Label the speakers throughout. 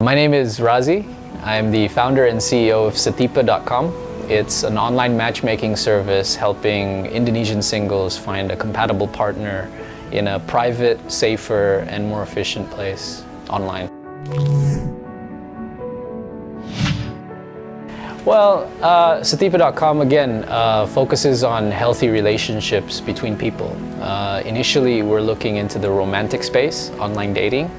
Speaker 1: My name is Razi. I'm the founder and CEO of Setipe.com. It's an online matchmaking service helping Indonesian singles find a compatible partner in a private, safer, and more efficient place online. Well, Setipe.com again focuses on healthy relationships between people. Initially, we're looking into the romantic space, online dating.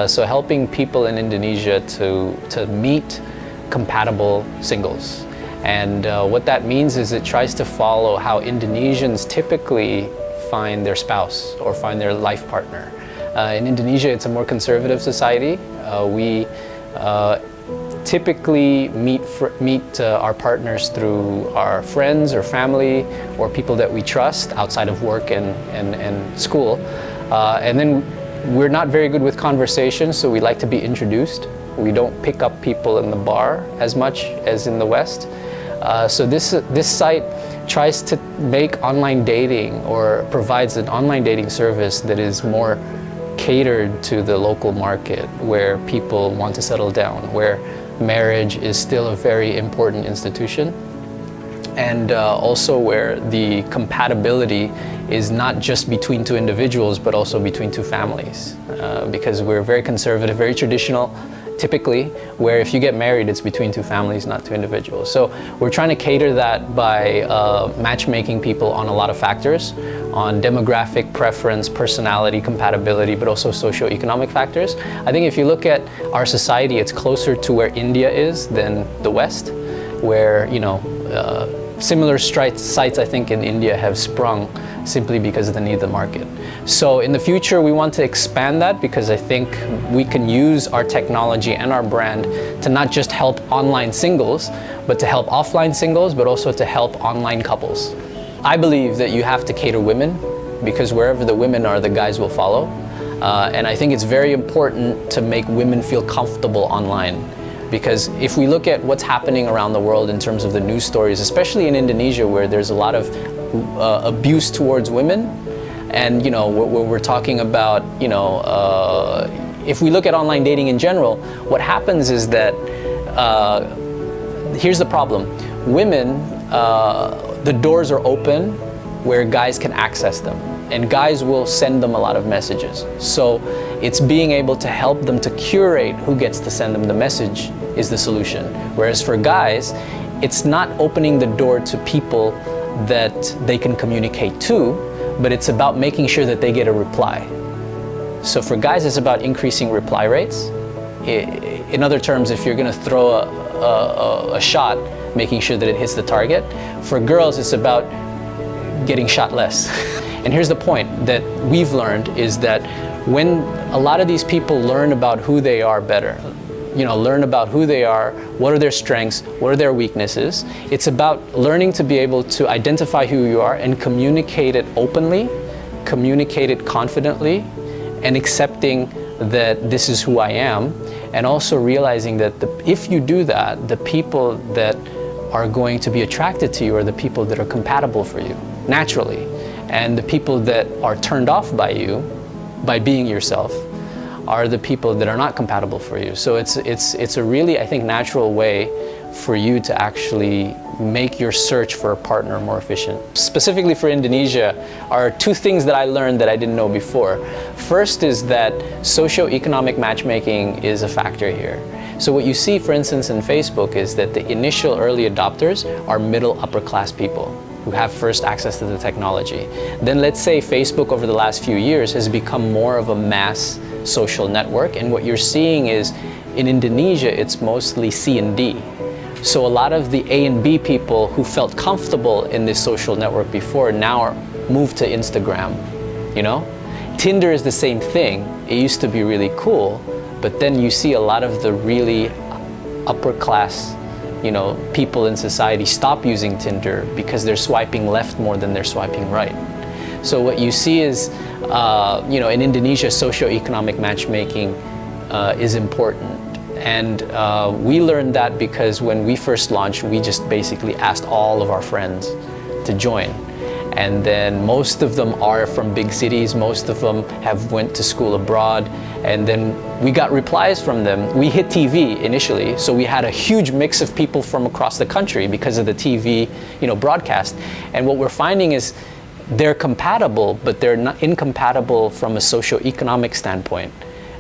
Speaker 1: So helping people in Indonesia to meet compatible singles. And what that means is it tries to follow how Indonesians typically find their spouse or find their life partner. In Indonesia, it's a more conservative society. We typically meet our partners through our friends or family or people that we trust outside of work and school. And then we're not very good with conversation, so we like to be introduced. We don't pick up people in the bar as much as in the West. So this site tries to make online dating, or provides an online dating service that is more catered to the local market, where people want to settle down, where marriage is still a very important institution, and also where the compatibility is not just between two individuals, but also between two families. Because we're very conservative, very traditional, typically, where if you get married, it's between two families, not two individuals. So we're trying to cater that by matchmaking people on a lot of factors, on demographic preference, personality, compatibility, but also socioeconomic factors. I think if you look at our society, it's closer to where India is than the West, where, you know, similar sites, I think, in India have sprung simply because of the need of the market. So in the future, we want to expand that, because I think we can use our technology and our brand to not just help online singles, but to help offline singles, but also to help online couples. I believe that you have to cater women, because wherever the women are, the guys will follow. And I think it's very important to make women feel comfortable online. Because if we look at what's happening around the world in terms of the news stories, especially in Indonesia, where there's a lot of abuse towards women, and, you know, we're talking about, you know, if we look at online dating in general, what happens is that, here's the problem. Women, the doors are open where guys can access them, and guys will send them a lot of messages. So it's being able to help them to curate who gets to send them the message is the solution. Whereas for guys, it's not opening the door to people that they can communicate to, but it's about making sure that they get a reply. So for guys, it's about increasing reply rates. In other terms, if you're gonna throw a shot, making sure that it hits the target. For girls, it's about getting shot less. And here's the point that we've learned is that when a lot of these people learn about who they are better, you know, learn about who they are, what are their strengths, what are their weaknesses, it's about learning to be able to identify who you are and communicate it openly, communicate it confidently, and accepting that this is who I am, and also realizing that if you do that, the people that are going to be attracted to you are the people that are compatible for you, naturally. And the people that are turned off by you, by being yourself, are the people that are not compatible for you. So it's a really, I think, natural way for you to actually make your search for a partner more efficient. Specifically for Indonesia, are two things that I learned that I didn't know before. First is that socioeconomic matchmaking is a factor here. So what you see, for instance, in Facebook is that the initial early adopters are middle upper class people who have first access to the technology. Then let's say Facebook over the last few years has become more of a mass social network, and what you're seeing is in Indonesia it's mostly C and D. So a lot of the A and B people who felt comfortable in this social network before now are moved to Instagram, you know? Tinder is the same thing. It used to be really cool, but then you see a lot of the really upper class, you know, people in society stop using Tinder because they're swiping left more than they're swiping right. So what you see is, you know, in Indonesia, socioeconomic matchmaking is important. And we learned that because when we first launched, we just basically asked all of our friends to join. And then most of them are from big cities, most of them have went to school abroad, and then we got replies from them. We hit TV initially, so we had a huge mix of people from across the country because of the TV, broadcast. And what we're finding is they're compatible, but they're not incompatible from a socio-economic standpoint,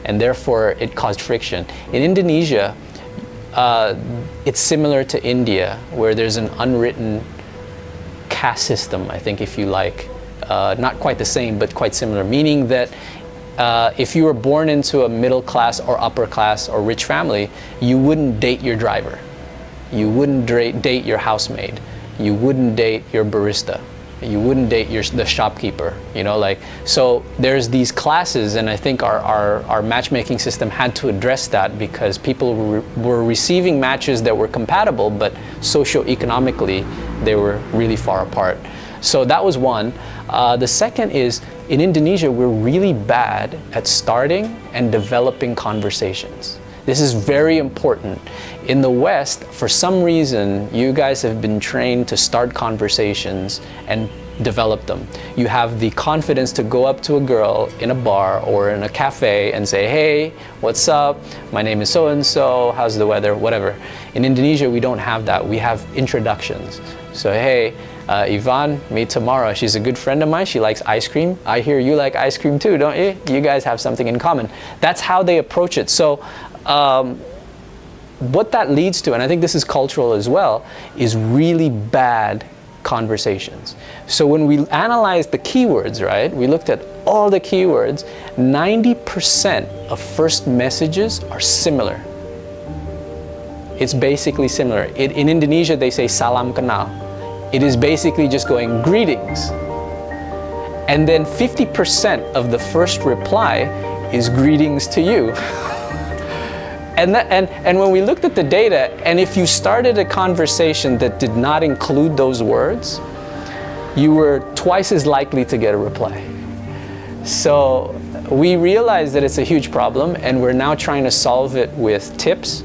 Speaker 1: and therefore it caused friction. In Indonesia, it's similar to India, where there's an unwritten caste system, I think, if you like. Not quite the same, but quite similar, meaning that if you were born into a middle class or upper class or rich family, you wouldn't date your driver. You wouldn't date your housemaid. You wouldn't date your barista. You wouldn't date the shopkeeper, so there's these classes, and I think our matchmaking system had to address that because people were receiving matches that were compatible, but socio-economically they were really far apart. So that was one. The second is, in Indonesia, we're really bad at starting and developing conversations. This is very important. In the West, for some reason, you guys have been trained to start conversations and develop them. You have the confidence to go up to a girl in a bar or in a cafe and say, hey, what's up? My name is so-and-so, how's the weather, whatever. In Indonesia, we don't have that. We have introductions. So, hey, Ivan, meet Tamara. She's a good friend of mine. She likes ice cream. I hear you like ice cream too, don't you? You guys have something in common. That's how they approach it. So, what that leads to, and I think this is cultural as well, is really bad conversations. So when we analyzed the keywords, right, we looked at all the keywords, 90% of first messages are similar. It's basically similar. In Indonesia, they say salam kenal. It is basically just going greetings. And then 50% of the first reply is greetings to you. And when we looked at the data, and if you started a conversation that did not include those words, you were twice as likely to get a reply. So we realized that it's a huge problem, and we're now trying to solve it with tips.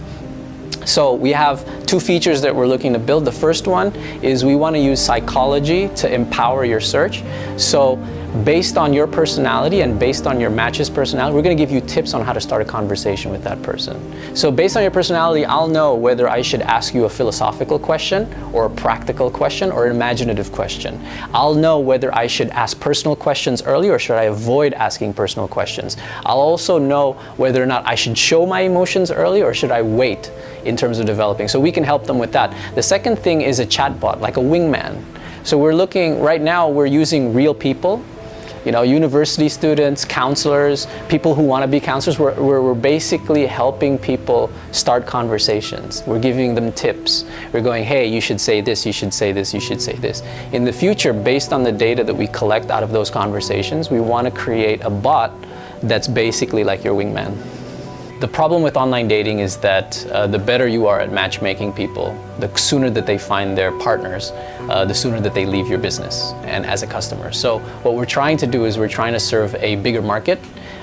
Speaker 1: So we have two features that we're looking to build. The first one is we want to use psychology to empower your search. So based on your personality and based on your match's personality, we're going to give you tips on how to start a conversation with that person. So based on your personality, I'll know whether I should ask you a philosophical question or a practical question or an imaginative question. I'll know whether I should ask personal questions early or should I avoid asking personal questions. I'll also know whether or not I should show my emotions early or should I wait in terms of developing. So we can help them with that. The second thing is a chatbot, like a wingman. So we're looking, right now we're using real people, university students, counselors, people who want to be counselors. We're basically helping people start conversations. We're giving them tips. We're going, hey, you should say this, you should say this, you should say this. In the future, based on the data that we collect out of those conversations, we want to create a bot that's basically like your wingman. The problem with online dating is that the better you are at matchmaking people, the sooner that they find their partners, the sooner that they leave your business and as a customer. So what we're trying to do is we're trying to serve a bigger market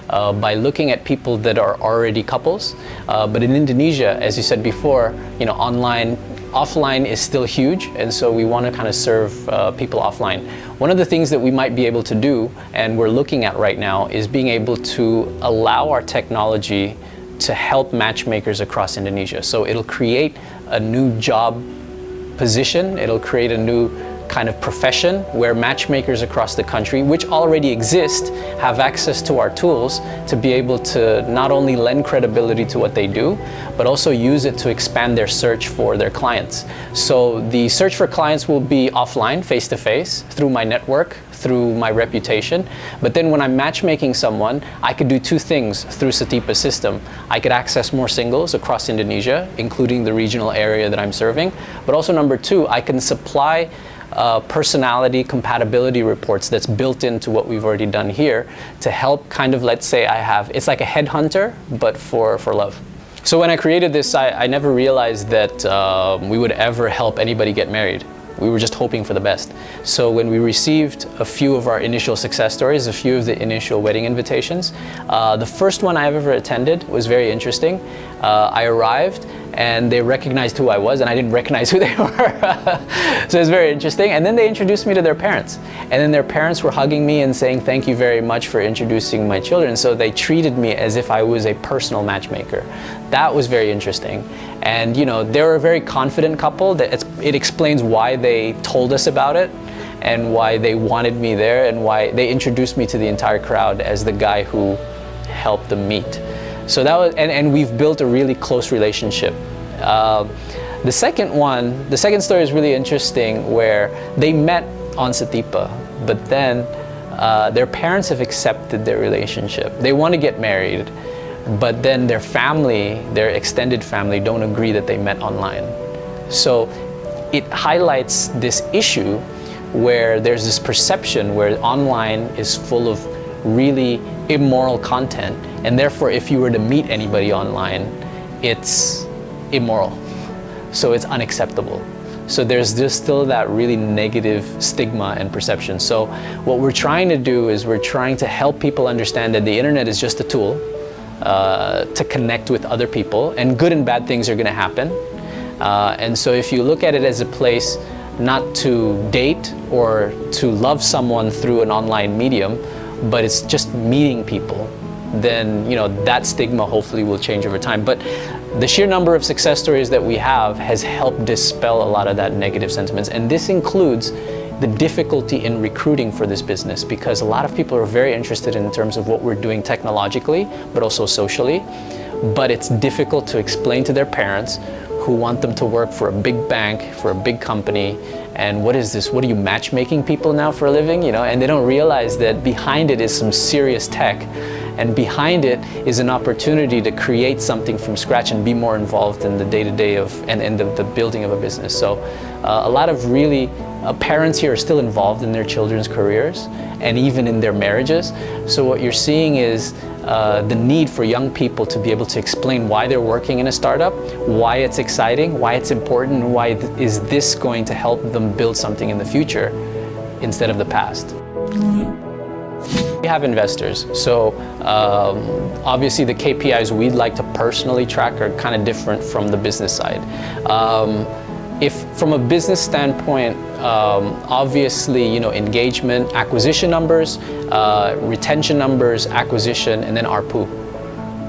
Speaker 1: by looking at people that are already couples. But in Indonesia, as you said before, offline is still huge, and so we want to kind of serve people offline. One of the things that we might be able to do, and we're looking at right now, is being able to allow our technology to help matchmakers across Indonesia. So it'll create a new job position, it'll create a new kind of profession where matchmakers across the country, which already exist, have access to our tools to be able to not only lend credibility to what they do, but also use it to expand their search for their clients. So the search for clients will be offline, face-to-face, through my network, through my reputation. But then when I'm matchmaking someone, I could do two things through Setipe system. I could access more singles across Indonesia, including the regional area that I'm serving. But also number two, I can supply personality compatibility reports that's built into what we've already done here to help kind of, let's say it's like a headhunter, but for love. So when I created this, I never realized that we would ever help anybody get married. We were just hoping for the best. So when we received a few of our initial success stories, a few of the initial wedding invitations, the first one I've ever attended was very interesting. I arrived and they recognized who I was, and I didn't recognize who they were. So it's very interesting. And then they introduced me to their parents, and then their parents were hugging me and saying thank you very much for introducing my children. So they treated me as if I was a personal matchmaker. That was very interesting. And you know, they were a very confident couple. That it explains why they told us about it, and why they wanted me there, and why they introduced me to the entire crowd as the guy who helped them meet. So that was, and we've built a really close relationship. The second story is really interesting, where they met on Setipe, but then their parents have accepted their relationship. They want to get married, but then their family, their extended family, don't agree that they met online. So it highlights this issue where there's this perception where online is full of really immoral content, and therefore if you were to meet anybody online, it's immoral, so it's unacceptable. So there's just still that really negative stigma and perception. So what we're trying to do is we're trying to help people understand that the internet is just a tool to connect with other people, and good and bad things are going to happen. And so if you look at it as a place not to date or to love someone through an online medium, but it's just meeting people, then you know that stigma hopefully will change over time. But the sheer number of success stories that we have has helped dispel a lot of that negative sentiments, and this includes the difficulty in recruiting for this business, because a lot of people are very interested in terms of what we're doing technologically, but also socially. But it's difficult to explain to their parents, who want them to work for a big bank, for a big company, and what is this? What are you, matchmaking people now for a living? You know, and they don't realize that behind it is some serious tech, and behind it is an opportunity to create something from scratch and be more involved in the day-to-day of and the building of a business. So a lot of really parents here are still involved in their children's careers and even in their marriages. So what you're seeing is the need for young people to be able to explain why they're working in a startup, why it's exciting, why it's important, and why is this going to help them build something in the future instead of the past. We have investors, so obviously the KPIs we'd like to personally track are kind of different from the business side. If from a business standpoint, obviously, you know, engagement, acquisition numbers, retention numbers, acquisition, and then ARPU.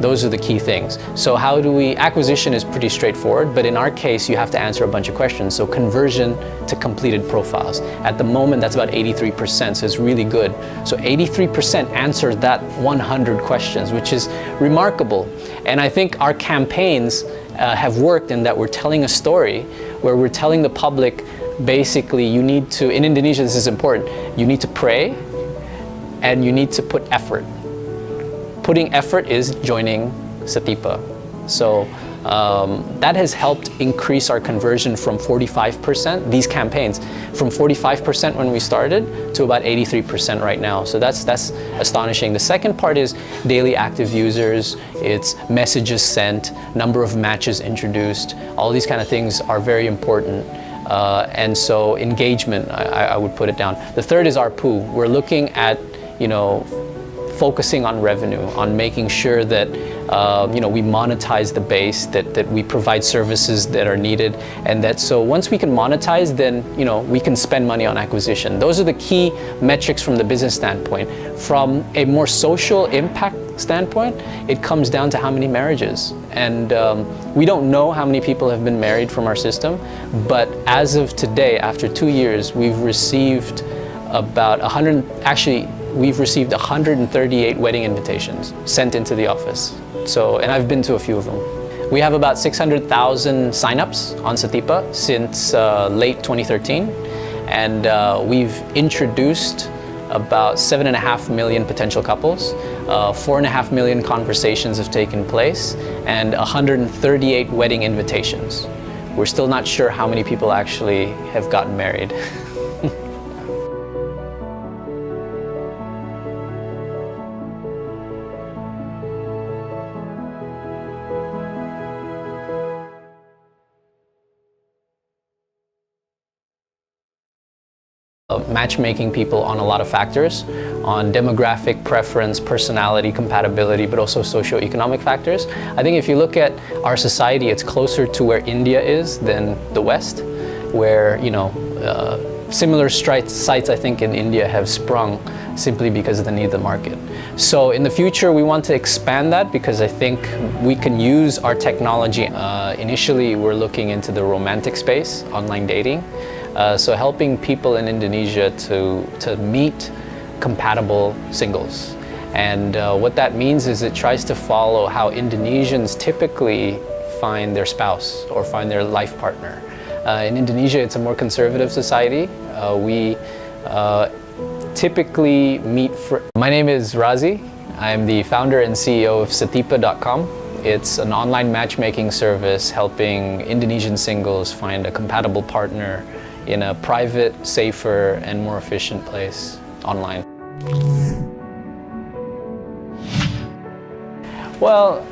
Speaker 1: Those are the key things. So how do we, acquisition is pretty straightforward, but in our case, you have to answer a bunch of questions. So conversion to completed profiles. At the moment, that's about 83%, so it's really good. So 83% answered that 100 questions, which is remarkable. And I think our campaigns have worked in that we're telling a story where we're telling the public, basically, you need to, in Indonesia this is important, you need to pray and you need to put effort. Putting effort is joining Setipe. So that has helped increase our conversion from 45%, these campaigns, from 45% when we started to about 83% right now. So that's astonishing. The second part is daily active users, it's messages sent, number of matches introduced, all these kind of things are very important. And so engagement, I would put it down. The third is ARPU. We're looking at, you know, focusing on revenue, on making sure that you know, we monetize the base, that we provide services that are needed, and that so once we can monetize, then you know, we can spend money on acquisition. Those are the key metrics from the business standpoint. From a more social impact standpoint, it comes down to how many marriages. And we don't know how many people have been married from our system, but as of today, after 2 years, we've received about 100, actually, we've received 138 wedding invitations sent into the office. So, and I've been to a few of them. We have about 600,000 signups on Setipe since late 2013. And we've introduced about 7.5 million potential couples. 4.5 million conversations have taken place and 138 wedding invitations. We're still not sure how many people actually have gotten married. matchmaking people on a lot of factors, on demographic preference, personality, compatibility, but also socioeconomic factors. I think if you look at our society, it's closer to where India is than the West, where, you know, similar sites I think in India have sprung simply because of the need of the market. So in the future we want to expand that because I think we can use our technology. Initially we're looking into the romantic space, online dating. So helping people in Indonesia to meet compatible singles. And what that means is it tries to follow how Indonesians typically find their spouse or find their life partner. In Indonesia, it's a more conservative society. We typically meet for... My name is Razi. I'm the founder and CEO of Setipe.com. It's an online matchmaking service helping Indonesian singles find a compatible partner in a private, safer, and more efficient place online. Well,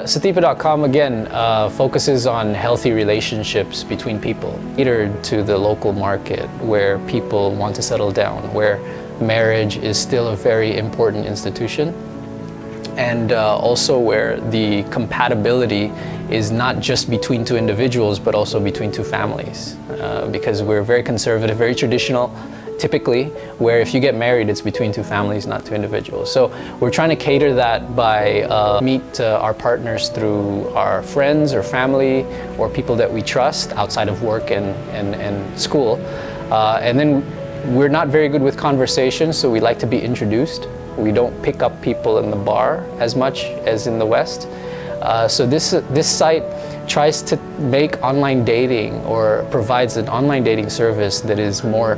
Speaker 1: Setipe.com again focuses on healthy relationships between people, catered to the local market where people want to settle down, where marriage is still a very important institution, and also where the compatibility is not just between two individuals but also between two families, because we're very conservative, very traditional, typically, where if you get married, it's between two families, not two individuals. So we're trying to cater that by meet our partners through our friends or family or people that we trust outside of work and school. And then we're not very good with conversation, so we like to be introduced. We don't pick up people in the bar as much as in the West. So this site tries to make online dating, or provides an online dating service that is more